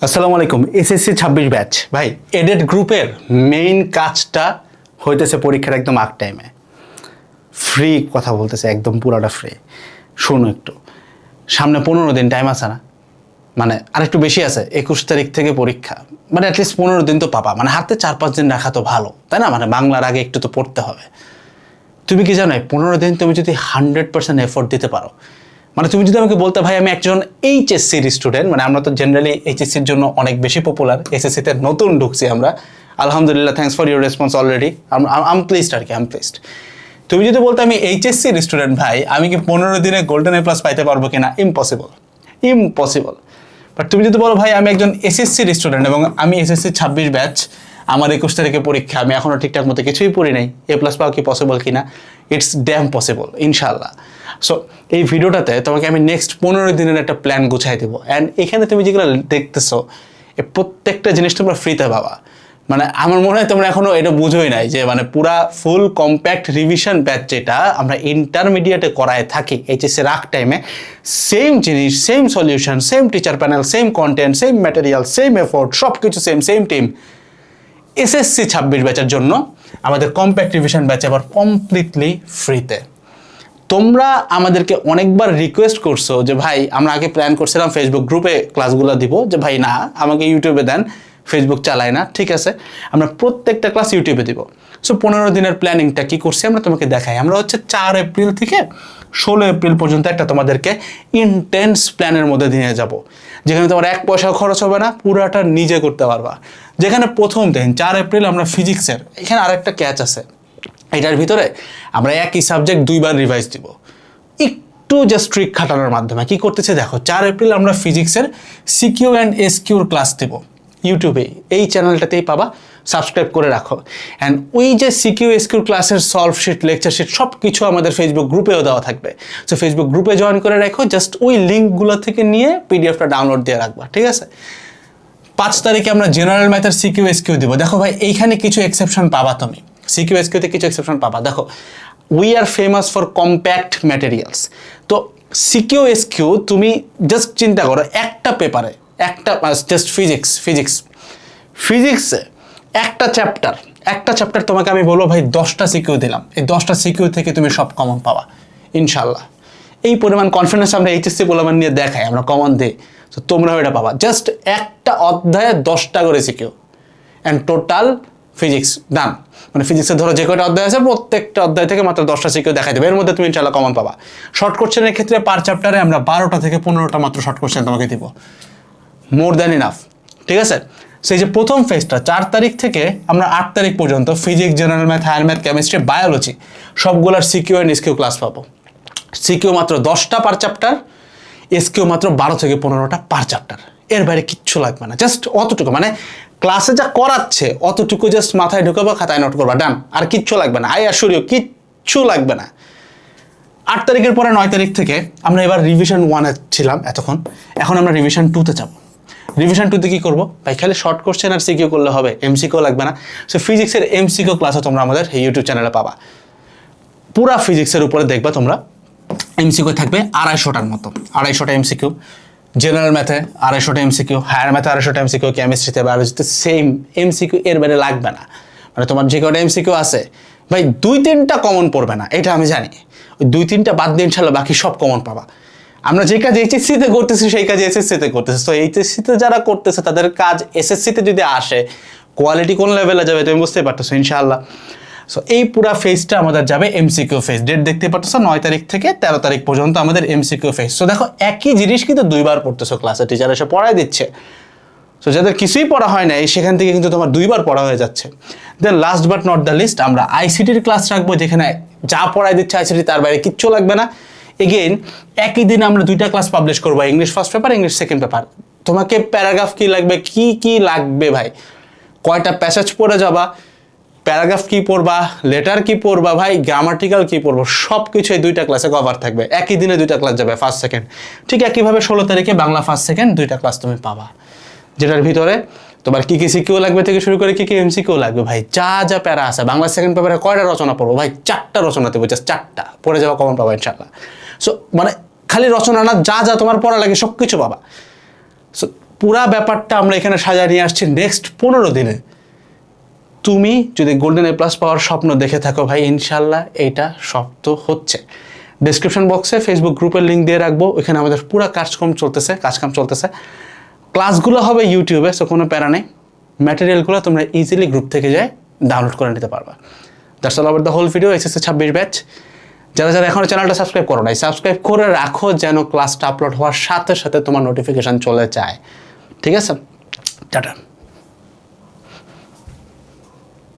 আসসালামু আলাইকুম। SSC 26 batch ভাই, এডেড গ্রুপের মেইন কাজটা হইতেছে পরীক্ষার একদম আগ টাইমে ফ্রি কথা বলতেছে, একদম পুরাটা ফ্রি। শুনো একটু, সামনে 15 দিন টাইম আছে না, মানে আরেকটু বেশি আছে, 21 তারিখ থেকে পরীক্ষা, মানে অ্যাটলিস্ট 15 দিন তো পাবা, মানে হাতে 4-5 দিন রাখা তো ভালো, তাই না? মানে বাংলার আগে একটু তো পড়তে হবে। তুমি কি জানো 15 দিন তুমি যদি 100% এফোর্ট দিতে পারো, মানে তুমি যদি আমাকে বলতে ভাই আমি একজন এইচএসসির স্টুডেন্ট, মানে আমরা তো জেনারেলি এইচএসসির জন্য অনেক বেশি পপুলার, এসএসসিতে নতুন ঢুকছি আমরা, আলহামদুলিল্লাহ, thanks for your response already, I'm pleased আর কি, আম প্লিজড। তুমি যদি বলতে আমি এইচএসসির স্টুডেন্ট ভাই, আমি কি 15 দিনে গোল্ডেন এ প্লাস পাইতে পারবো কিনা? Impossible, impossible. বাট তুমি যদি বলো ভাই আমি একজন এসএসসির স্টুডেন্ট এবং আমি এসএসসি 26 ব্যাচ, আমার 21 তারিখে পরীক্ষা, আমি এখনও ঠিকঠাক মতো কিছুই পড়ি নাই, এ প্লাস পাওয়া কি পসিবল কিনা? ইটস ড্যাম পসিবল, ইনশাল্লাহ। সো এই ভিডিওটাতে তোমাকে আমি নেক্সট 15 দিনের একটা প্ল্যান গুছাই দেবো, অ্যান্ড এখানে তুমি যেগুলো দেখতেছো এই প্রত্যেকটা জিনিস তোমরা ফ্রিতে পাবা। মানে আমার মনে হয় তোমরা এখনো এটা বুঝোই নাই যে মানে পুরা ফুল কম্প্যাক্ট রিভিশন ব্যাচ যেটা আমরা ইন্টারমিডিয়েটে করায় থাকি এইচএসসি রাগ টাইমে, সেম জিনিস, same solution, same teacher panel, same content, same material, same effort, সব কিছু সেম, সেম টিম। এসএসসি 26 ব্যাচের জন্য আমাদের কম্প্যাক্ট রিভিশন ব্যাচ আবার কমপ্লিটলি ফ্রিতে। তোমরা আমাদেরকে অনেকবার রিকোয়েস্ট করছো যে ভাই আমরা আগে প্ল্যান করছিলাম ফেসবুক গ্রুপে ক্লাসগুলো দিব, যে ভাই না আমাকে ইউটিউবে দেন, ফেসবুক চালায় না। ঠিক আছে, আমরা প্রত্যেকটা ক্লাস ইউটিউবে দিব। সো 15 দিনের প্ল্যানিংটা কি করছি আমরা তোমাকে দেখাই। আমরা হচ্ছে 4 এপ্রিল থেকে 16 এপ্রিল পর্যন্ত একটা তোমাদেরকে ইন্টেন্স প্ল্যানের মধ্যে নিয়ে যাব, যেখানে তোমার 1 পয়সাও খরচ হবে না, পুরাটা নিজে করতে পারবা। যেখানে প্রথম দিন 4 এপ্রিল আমরা ফিজিক্সের, এখানে আরেকটা ক্যাচ আছে, এটার ভিতরে আমরা একই সাবজেক্ট 2বার রিভাইজ দিব, একটু জাস্ট ট্রিক খাটানোর মাধ্যমে। কি করতেছে দেখো, 4 এপ্রিল আমরা ফিজিক্সের সিকিউ অ্যান্ড এসকিউর ক্লাস দেব ইউটিউবে, এই চ্যানেলটাতেই পাবা, সাবস্ক্রাইব করে রাখো। অ্যান্ড ওই যে সিকিউ এসকিউর ক্লাসের সলভ শিট, লেকচার শিট সব কিছু আমাদের ফেসবুক গ্রুপেও দেওয়া থাকবে। সো ফেসবুক গ্রুপে জয়েন করে রাখো, জাস্ট ওই লিঙ্কগুলো থেকে নিয়ে পিডিএফটা ডাউনলোড দিয়ে রাখবা, ঠিক আছে? 5 তারিখে আমরা জেনারেল ম্যাথের সিকিউ এসকিউ দিব। দেখো ভাই এইখানে কিছু এক্সেপশন পাবা, তুমি সিকিউ এসকিউতে কিছু এক্সেপশন পাবা। দেখো we are famous for compact materials, তো সিকিউ এসকিউ তুমি জাস্ট চিন্তা করো, একটা পেপারে একটা জাস্ট ফিজিক্সে একটা চ্যাপ্টার তোমাকে আমি বলবো ভাই 10টা সিকিউ দিলাম, এই 10টা সিকিউ থেকে তুমি সব কমন পাবা ইনশাল্লাহ। এই পরিমাণ কনফিডেন্স আমরা এইচএসসি পোলামান নিয়ে দেখাই, আমরা কমন দিই, তো তোমরাও এটা পাবা। জাস্ট একটা অধ্যায়ে 10টা করে সিকিউ অ্যান্ড টোটাল ফিজিক্স ডান। মানে ফিজিক্সে ধরো যে কয়টা অধ্যায় আছে প্রত্যেকটা অধ্যায় থেকে মাত্র 10টা সিকিউ দেখাই দেবে, এর মধ্যে তুমি ইনশাল্লাহ কমন পাবা। শর্ট কোশ্চেনের ক্ষেত্রে পার চ্যাপ্টারে আমরা 12টা থেকে 15টা মাত্র শর্ট কোশ্চেন তোমাকে দিব, মোর দ্যান ইনাফ, ঠিক আছে? সেই যে প্রথম ফেজটা 4 তারিখ থেকে আমরা 8 তারিখ পর্যন্ত physics, general math, higher math, chemistry, biology সবগুলোর সিকিউ অ্যান্ড এসকিউ ক্লাস পাবো। সিকিউ মাত্র 10টা পার চ্যাপ্টার, এসকিউ মাত্র 12 থেকে 15টা পার চ্যাপ্টার, এর বাইরে কিচ্ছু লাগবে না। জাস্ট অতটুকু, মানে ক্লাসে যা করাচ্ছে অতটুকু জাস্ট মাথায় ঢুকাবো, খাতায় নোট করবা, ডান। আর কিচ্ছু লাগবে না, আই অ্যাসিউর ইউ, কিচ্ছু লাগবে না। 8 তারিখের পরে 9 তারিখ থেকে আমরা এবার রিভিশন 1-এ ছিলাম এতক্ষণ, এখন আমরা রিভিশন 2-তে যাবো। রিভিশন 2-তে কী করবো ভাই? খালি শর্ট কোশ্চেন আর সিকিউ করলে হবে, এমসিকিউ লাগবে না। সো ফিজিক্সের এমসিকিউ ক্লাসও তোমরা আমাদের ইউটিউব চ্যানেলে পাবা। পুরা ফিজিক্সের উপরে দেখবা তোমরা এমসিকিউ থাকবে 250টার মতো, 250টা এমসিকিউ। জেনারেল ম্যাথে 250টা এমসিকিউ, হায়ার ম্যাথে 250টা এমসিকিউ, কেমিস্ট্রিতে, বায়োলজিতে সেম এমসিকিউ, এর বাইরে লাগবে না। মানে তোমার যে কটা এমসিকিউ আছে ভাই 2-3টা কমন পড়বে না, এটা আমি জানি। ওই 2-3টা বাদ দিয়ে ইনশাল্লাহ বাকি সব কমন পাবা। আমরা যে কাজ এইচএসসিতে করতেছি সেই কাজ এসএসসিতে করতেছি, তো এইচএসসিতে যারা করতেছে তাদের কাজ এসএসসিতে যদি আসে, কোয়ালিটি কোন লেভেলে যাবে তুমি বুঝতেই পারতেছো ইনশাআল্লাহ। সো এই পুরা ফেজটা আমাদের যাবে এমসিকিউ ফেজ। ডেট দেখতে পারতেছো 9 তারিখ থেকে 13 তারিখ পর্যন্ত আমাদের এমসিকিউ ফেজ। সো দেখো একই জিনিস কিন্তু 2বার পড়তেছো, ক্লাসে টিচার এসে পড়ায় দিচ্ছে। সো যাদের কিছুই পড়া হয় না সেখান থেকে কিন্তু তোমার 2বার পড়া হয়ে যাচ্ছে। Then last but not the least, আমরা আইসিটির ক্লাস রাখবো, যেখানে যা পড়ায় দিচ্ছে আইসিটি তার বাইরে কিচ্ছু লাগবে না। এগেইন একই দিন আমরা 2টা ক্লাস পাবলিশ করবো, English first paper, English second paper. তোমাকে প্যারাগ্রাফ কি লাগবে, কি লাগবে ভাই, কয়টা প্যাসেজ পড়ে যাবা, প্যারাগ্রাফ কি পড়বা, লেটার কি পড়বা ভাই, গ্রামাটিক্যাল কি পড়বো, সব কিছু এই 2টা ক্লাসে কভার থাকবে। একই দিনে 2টা ক্লাস যাবে, ফার্স্ট সেকেন্ড। ঠিক একইভাবে 16 তারিখে বাংলা ফার্স্ট সেকেন্ড 2টা ক্লাস তুমি পাবা, যেটার ভিতরে তোমার কি সিকিউ লাগবে থেকে শুরু করে কি এমসিকিউ লাগবে ভাই, যা প্যারা আছে। বাংলা সেকেন্ড পেপারে কয়টা রচনা পড়বো ভাই? 4টা রচনা দেবো, জাস্ট 4টা পড়ে যাওয়া কমন পাবা ইনশাল্লাহ। সো মানে খালি রচনা না, যা তোমার পড়া লাগে সব কিছু পাবা। সো পুরা ব্যাপারটা আমরা এখানে সাজায় নিয়ে আসছি নেক্সট 15 দিনে। তুমি যদি গোল্ডেন এ প্লাস পাওয়ার স্বপ্ন দেখে থাকো ভাই, ইনশাল্লাহ এইটা সত্য হচ্ছে। ডেসক্রিপশন বক্সে ফেসবুক গ্রুপের লিঙ্ক দিয়ে রাখবো, ওইখানে আমাদের পুরো কাজকাম চলতেছে। ক্লাসগুলো হবে ইউটিউবে, সো কোনো প্যারা নেই। ম্যাটেরিয়ালগুলো তোমরা ইজিলি গ্রুপ থেকে যাই ডাউনলোড করে নিতে পারবা। That's all about the whole video. SSC 26 batch. যারা যারা এখনও চ্যানেলটা সাবস্ক্রাইব করো নাই, সাবস্ক্রাইব করে রাখো যেন ক্লাসটা আপলোড হওয়ার সাথে সাথে তোমার নোটিফিকেশান চলে যায়। ঠিক আছে, টাটা।